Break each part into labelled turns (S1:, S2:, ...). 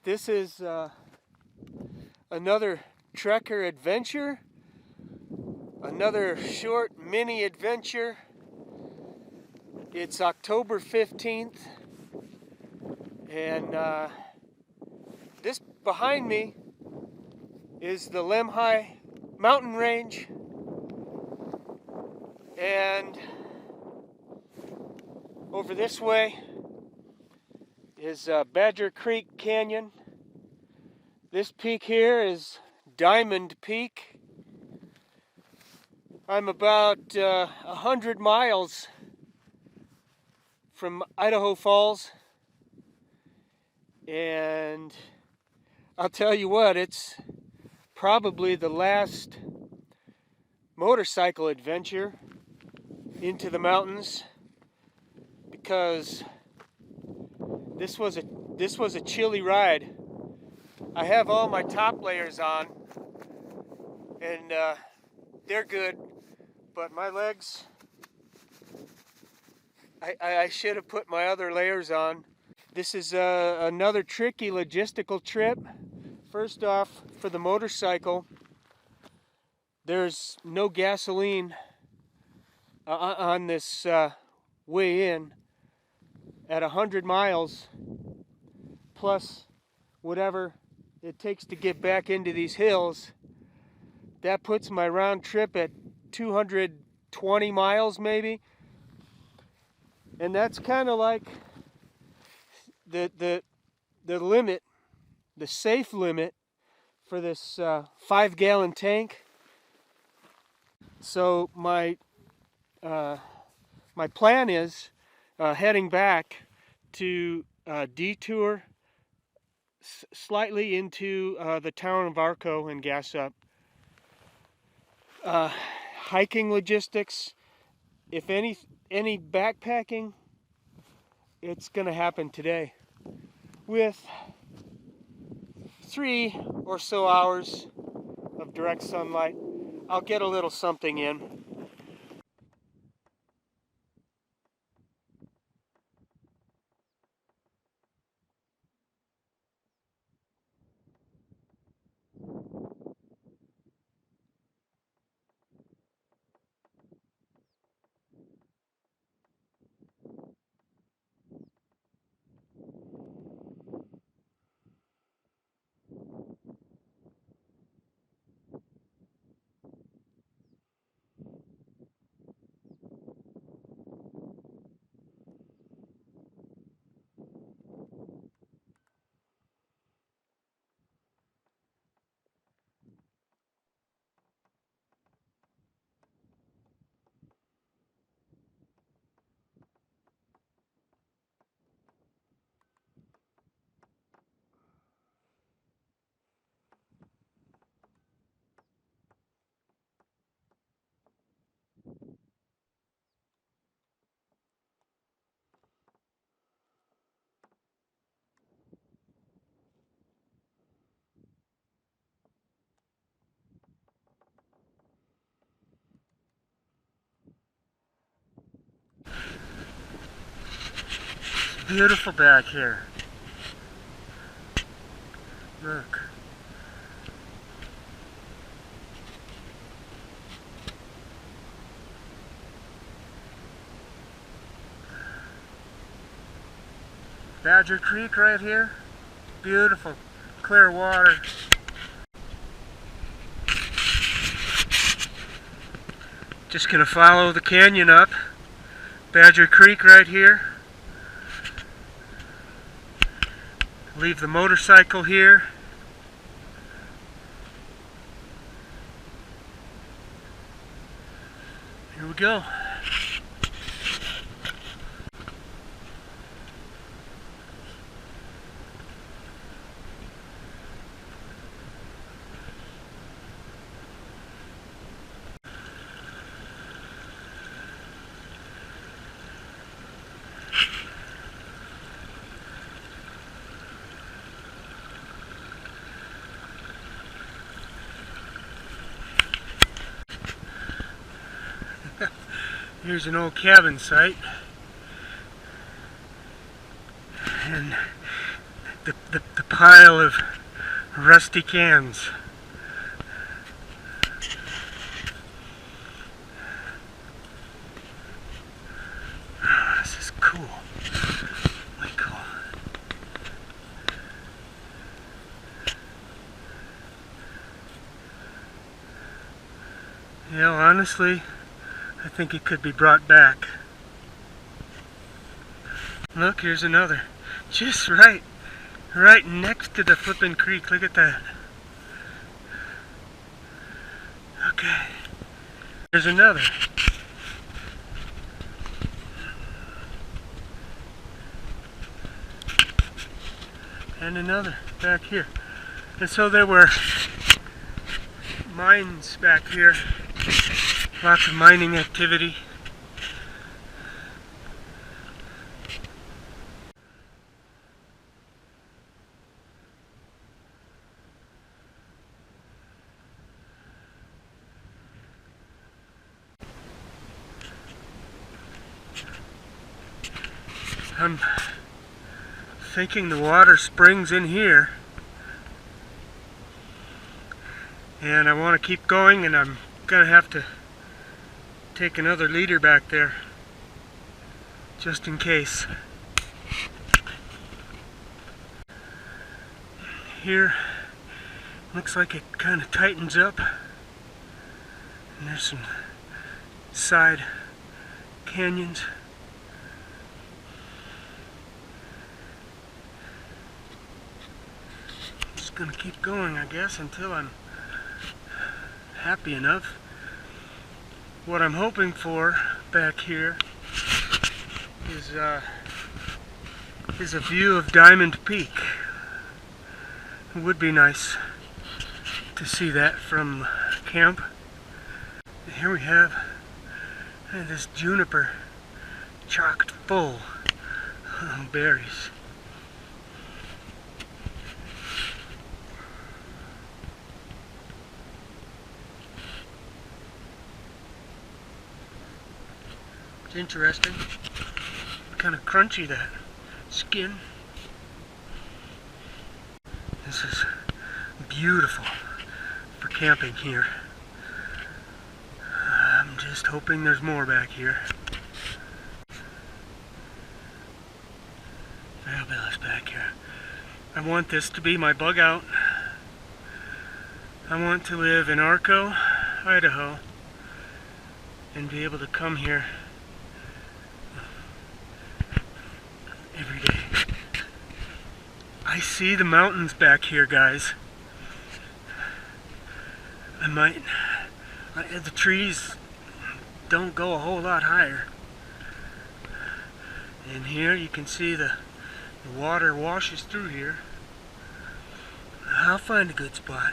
S1: This is another trekker adventure, another short mini adventure. It's October 15th, and this behind me is the Lemhi mountain range, and over this way is Badger Creek Canyon. This peak here is Diamond Peak. I'm about 100 miles from Idaho Falls, and I'll tell you what, it's probably the last motorcycle adventure into the mountains, because this was a chilly ride. I have all my top layers on, and they're good, but my legs, I should have put my other layers on. This is another tricky logistical trip. First off, for the motorcycle, there's no gasoline on this way in at 100 miles, plus whatever it takes to get back into these hills. That puts my round trip at 220 miles maybe. And that's kind of like the limit, the safe limit for this 5-gallon tank. So my plan is heading back to detour slightly into the town of Arco and gas up. Hiking logistics, if any backpacking, it's gonna happen today with 3 or so hours of direct sunlight. I'll get a little something in. Beautiful back here. Look. Badger Creek right here. Beautiful, clear water. Just gonna follow the canyon up. Badger Creek right here. Leave the motorcycle here. Here we go. Here's an old cabin site, and the pile of rusty cans. Oh, this is cool. Really cool. You know, honestly, I think it could be brought back. Look, here's another. Just right next to the flippin' creek. Look at that. Okay. Here's another. And another back here. And so there were mines back here. Lots of mining activity. I'm thinking the water springs in here, and I want to keep going, and I'm gonna have to take another leader back there just in case. Here looks like it kind of tightens up, and there's some side canyons. Just gonna keep going, I guess, until I'm happy enough. What I'm hoping for back here is a view of Diamond Peak. It would be nice to see that from camp. Here we have this juniper chocked full of berries. It's interesting. Kind of crunchy, that skin. This is beautiful for camping here. I'm just hoping there's more back here. Fabulous back here. I want this to be my bug out. I want to live in Arco, Idaho, and be able to come here every day. I see the mountains back here, guys. The trees don't go a whole lot higher. And here you can see the water washes through here. I'll find a good spot.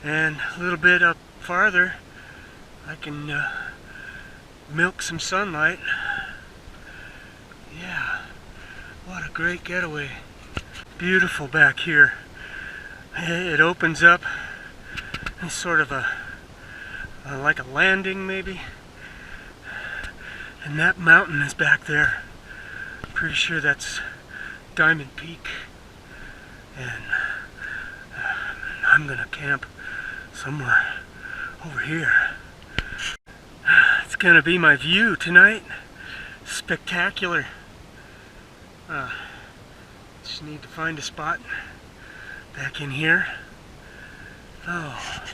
S1: And a little bit up farther, I can milk some sunlight. Yeah, what a great getaway. Beautiful back here. It opens up as sort of like a landing maybe. And that mountain is back there. Pretty sure that's Diamond Peak. And I'm gonna camp somewhere over here. It's gonna be my view tonight. Spectacular. Just need to find a spot back in here. Oh,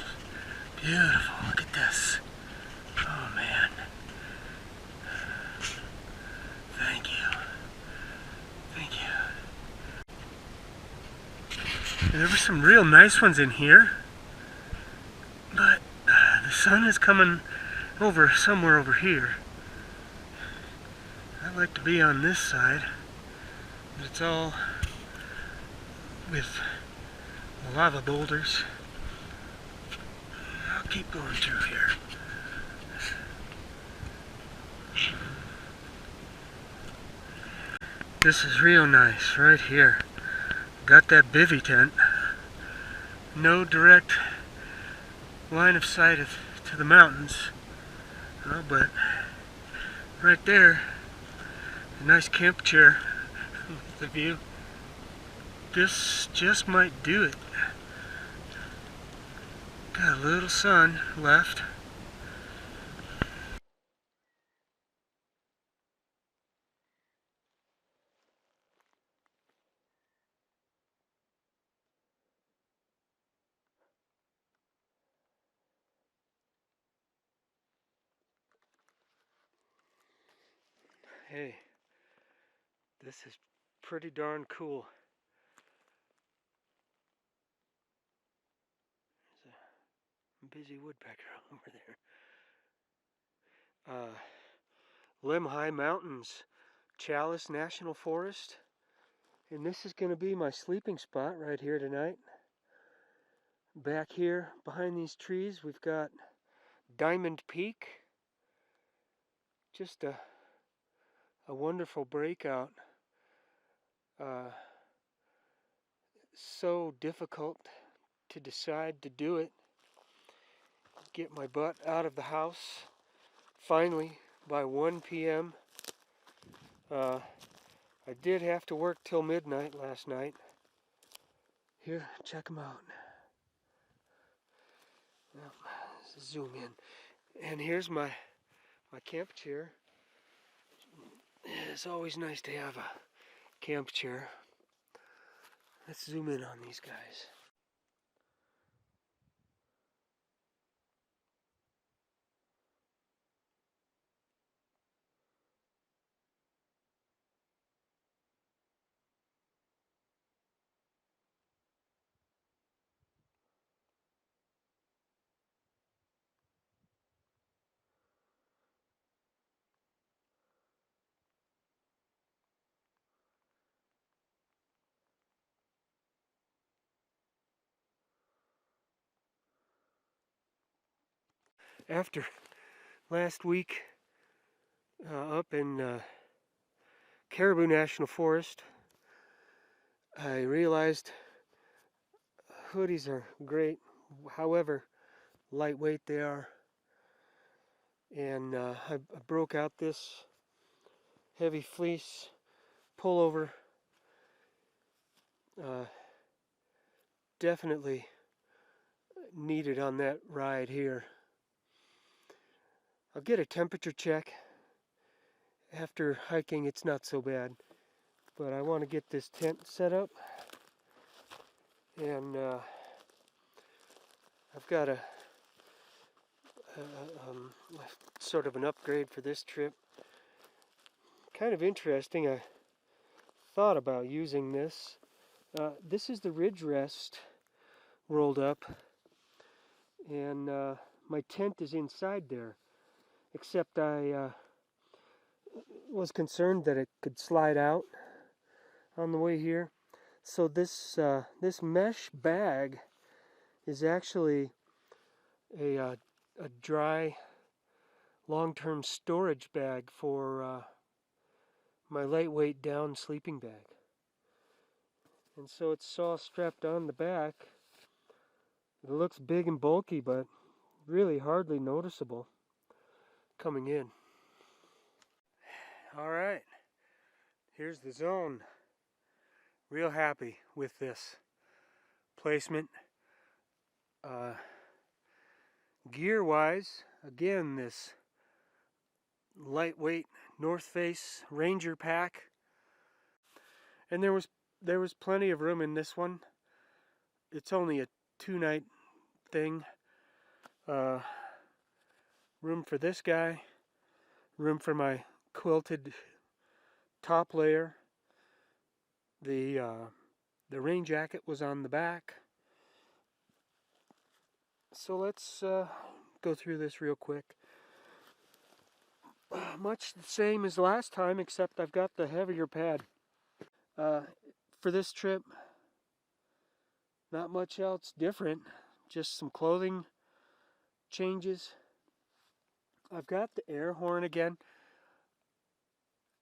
S1: beautiful. Look at this. Oh man. Thank you. Thank you. There were some real nice ones in here, but the sun is coming over somewhere over here. I like to be on this side, but it's all with lava boulders. I'll keep going through here. This is real nice right here. Got that bivvy tent. No direct line of sight to the mountains. Oh, but right there, a nice camp chair with the view. This just might do it. Got a little sun left. Hey, this is pretty darn cool. There's a busy woodpecker over there. Lemhi Mountains, Challis National Forest. And this is going to be my sleeping spot right here tonight. Back here behind these trees we've got Diamond Peak. Just a wonderful breakout. So difficult to decide to do it. Get my butt out of the house finally by 1 p.m. I did have to work till midnight last night. Here, check them out. Zoom in. And here's my camp chair. It's always nice to have a camp chair. Let's zoom in on these guys. After last week up in Caribou National Forest, I realized hoodies are great, however lightweight they are. And I broke out this heavy fleece pullover. Definitely needed on that ride here. I'll get a temperature check. After hiking it's not so bad, but I want to get this tent set up, and I've got a sort of an upgrade for this trip. Kind of interesting. I thought about using this. This is the ridge rest rolled up, and my tent is inside there, except I was concerned that it could slide out on the way here. So this mesh bag is actually a dry long-term storage bag for my lightweight down sleeping bag. And so it's all strapped on the back. It looks big and bulky, but really hardly noticeable coming in. Alright, here's the zone. Real happy with this placement. Gear wise, again, this lightweight North Face Ranger pack, and there was plenty of room in this one. It's only a 2-night thing. Room for this guy, room for my quilted top layer. The rain jacket was on the back. So let's go through this real quick. Much the same as last time, except I've got the heavier pad. For this trip, not much else different, just some clothing changes. I've got the air horn again.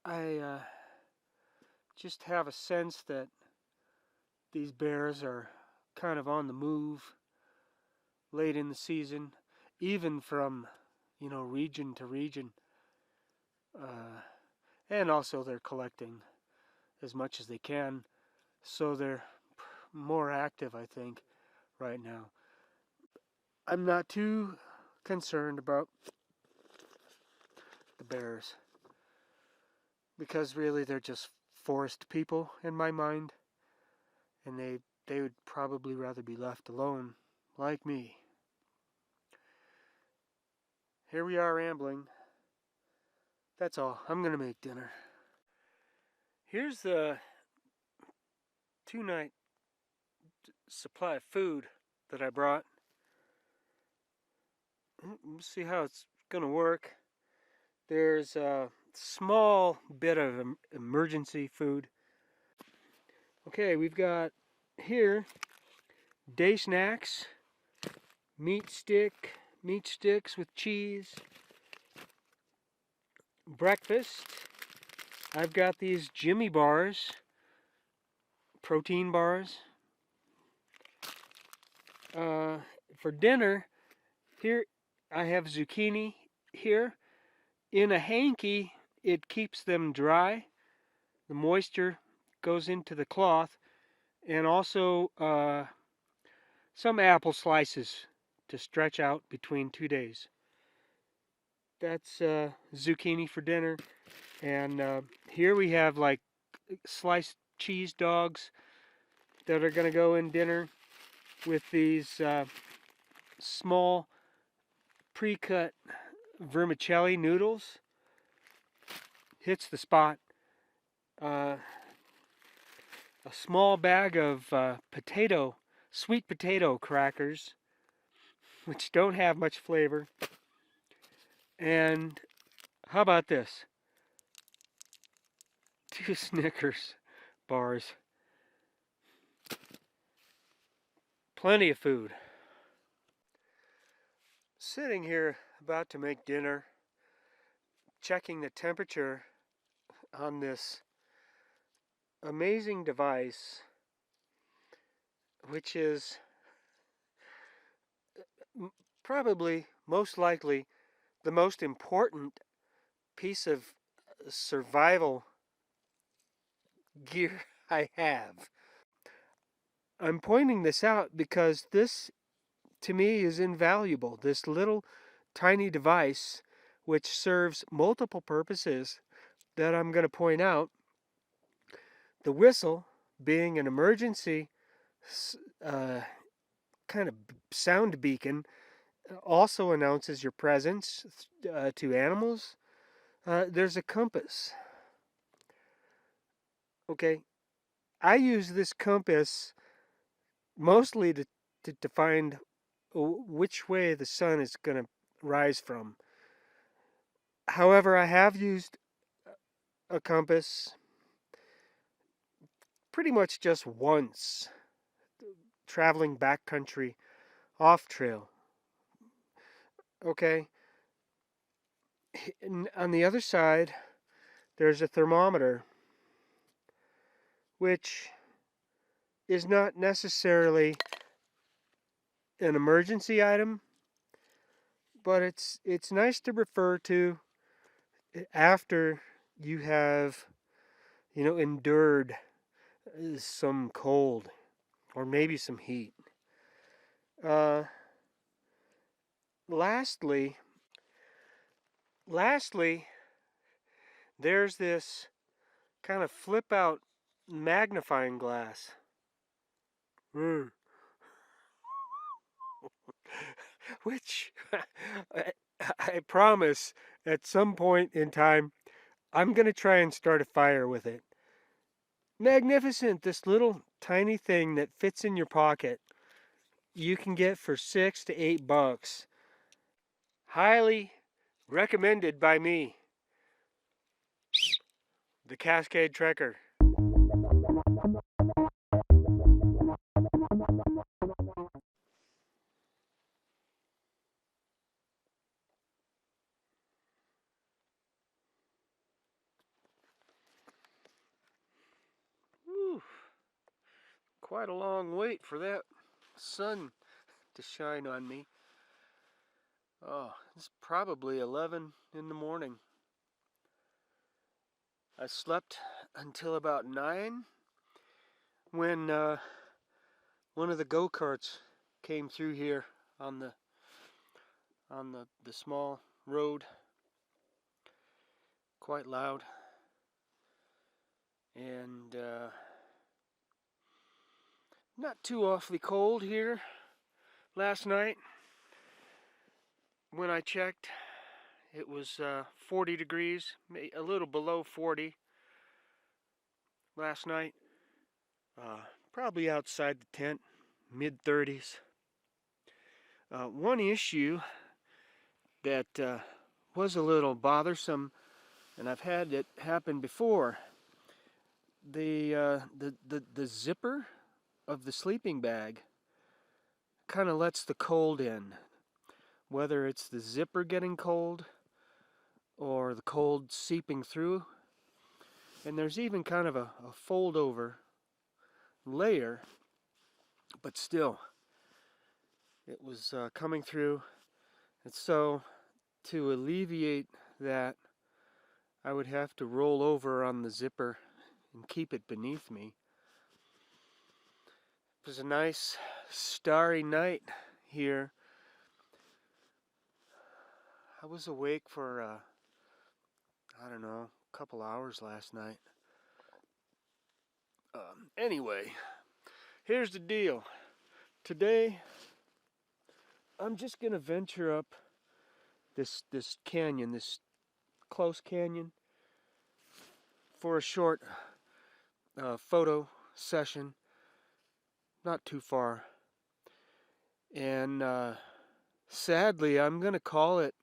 S1: I just have a sense that these bears are kind of on the move late in the season, even from, region to region. And also they're collecting as much as they can, so they're more active, I think, right now. I'm not too concerned about the bears because really they're just forest people in my mind, and they would probably rather be left alone, like me. Here we are rambling. That's all. I'm gonna make dinner. Here's the 2-night supply of food that I brought. Let's see how it's gonna work. There's a small bit of emergency food. Okay, we've got here day snacks, meat sticks with cheese. Breakfast, I've got these Jimmy bars, protein bars. For dinner, here I have zucchini here. In a hanky, it keeps them dry. The moisture goes into the cloth, and also some apple slices to stretch out between 2 days. That's zucchini for dinner. And here we have like sliced cheese dogs that are going to go in dinner with these small pre-cut vermicelli noodles. Hits the spot. A small bag of sweet potato crackers, which don't have much flavor. And how about this? 2 Snickers bars. Plenty of food. Sitting here about to make dinner, checking the temperature on this amazing device, which is probably, most likely, the most important piece of survival gear I have. I'm pointing this out because this, to me, is invaluable. This little tiny device, which serves multiple purposes that I'm going to point out. The whistle being an emergency kind of sound beacon, also announces your presence to animals. There's a compass. Okay, I use this compass mostly to find which way the sun is going to rise from. However, I have used a compass pretty much just once, traveling backcountry off trail. Okay, and on the other side, there's a thermometer, which is not necessarily an emergency item, but it's nice to refer to after you have, endured some cold or maybe some heat. Lastly, there's this kind of flip out magnifying glass. Which I promise at some point in time I'm going to try and start a fire with it. Magnificent, this little tiny thing that fits in your pocket. You can get for $6 to $8. Highly recommended by me. The Cascade Trekker. Whew. Quite a long wait for that sun to shine on me. Oh, it's probably 11 in the morning. I slept until about 9 when One of the go-karts came through here on the small road, quite loud, and not too awfully cold here. Last night when I checked, it was 40 degrees, a little below 40 last night. Probably outside the tent, mid-30s. One issue that was a little bothersome, and I've had it happen before. The zipper of the sleeping bag kind of lets the cold in, whether it's the zipper getting cold or the cold seeping through. And there's even kind of a fold over layer, but still it was coming through. And so to alleviate that, I would have to roll over on the zipper and keep it beneath me. It was a nice starry night here. I was awake for I don't know, a couple hours last night. Anyway, here's the deal. Today I'm just gonna venture up this canyon, this close canyon, for a short photo session, not too far. And sadly, I'm gonna call it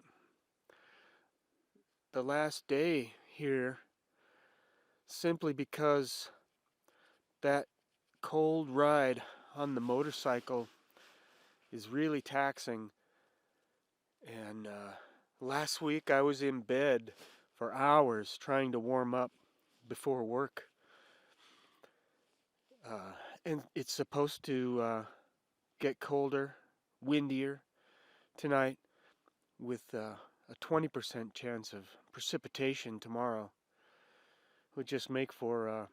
S1: the last day here, simply because that cold ride on the motorcycle is really taxing. And last week I was in bed for hours trying to warm up before work. And it's supposed to get colder, windier tonight, with a 20% chance of precipitation tomorrow. Would just make for a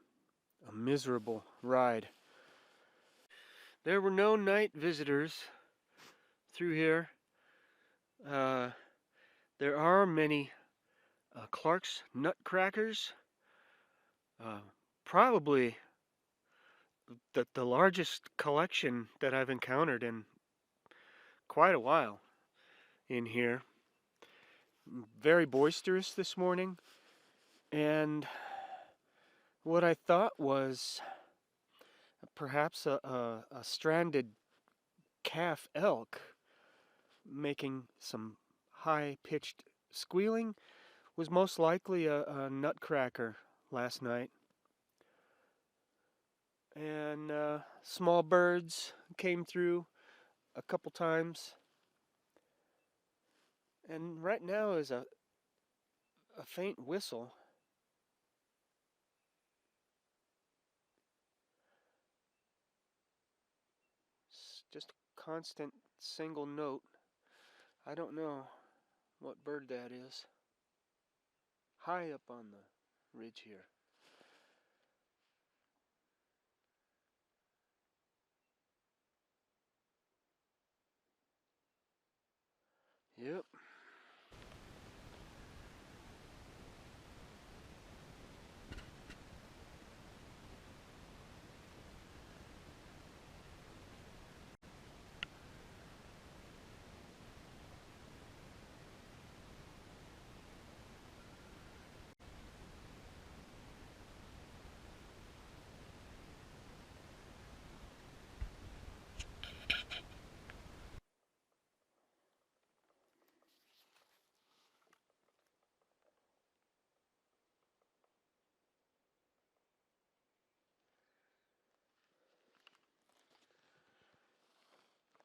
S1: miserable ride. There were no night visitors through here. There are many Clark's nutcrackers. Probably the largest collection that I've encountered in quite a while in here. Very boisterous this morning, and what I thought was perhaps a stranded calf elk making some high-pitched squealing was most likely a nutcracker last night. And small birds came through a couple times. And right now is a faint whistle. It's just a constant single note. I don't know what bird that is. High up on the ridge here. Yep.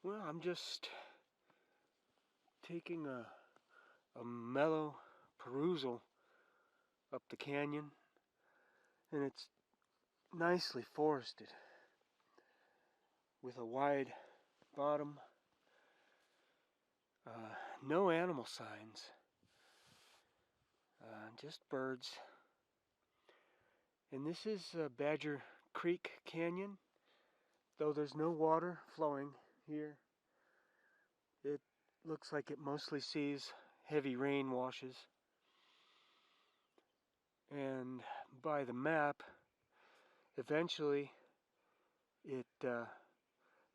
S1: Well, I'm just taking a mellow perusal up the canyon, and it's nicely forested with a wide bottom. No animal signs, just birds. And this is Badger Creek Canyon. Though there's no water flowing here, it looks like it mostly sees heavy rain washes. And by the map, eventually it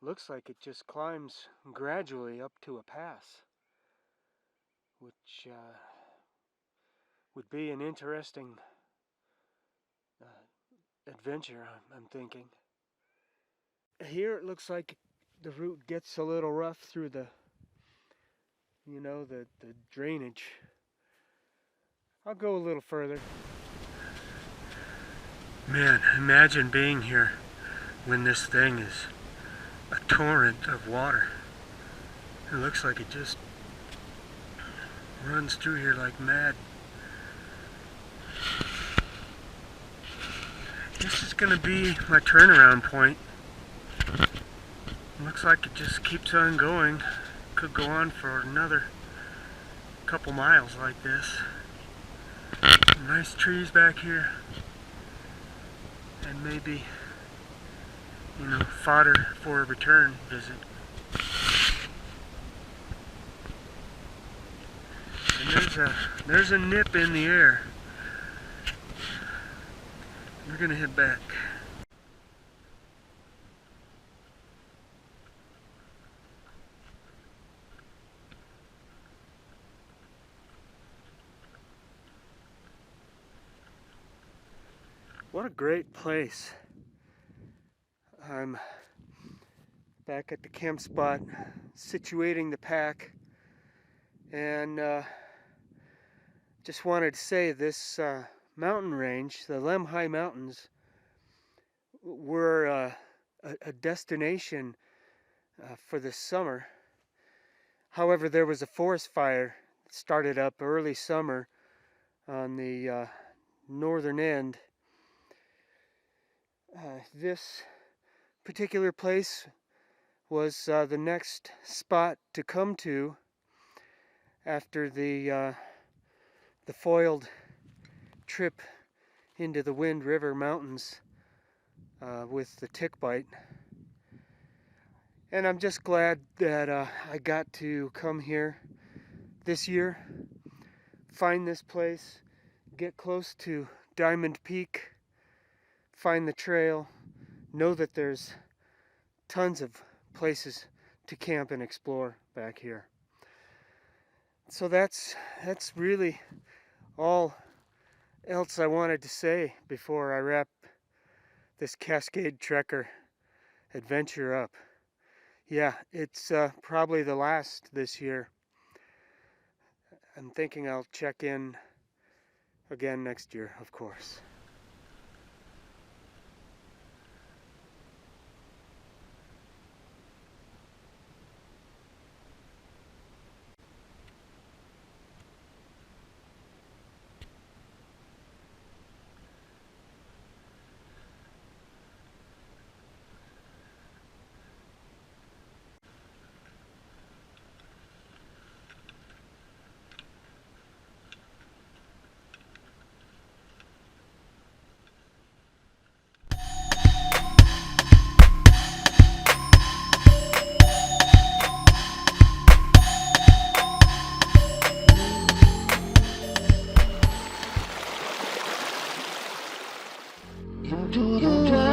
S1: looks like it just climbs gradually up to a pass, which would be an interesting adventure, I'm thinking. Here it looks like the route gets a little rough through the drainage. I'll go a little further. Man, imagine being here when this thing is a torrent of water. It looks like it just runs through here like mad. This is gonna be my turnaround point. Looks like it just keeps on going. Could go on for another couple miles like this. Nice trees back here. And maybe, fodder for a return visit. And there's a nip in the air. We're gonna head back. What a great place. I'm back at the camp spot, situating the pack, and just wanted to say this mountain range, the Lemhi Mountains, were a destination for this summer. However, there was a forest fire that started up early summer on the northern end. This particular place was the next spot to come to after the foiled trip into the Wind River Mountains with the tick bite. And I'm just glad that I got to come here this year, find this place, get close to Diamond Peak, find the trail, know that there's tons of places to camp and explore back here. So that's really all else I wanted to say before I wrap this Cascade Trekker adventure up. Yeah, it's probably the last this year. I'm thinking I'll check in again next year, of course. Into the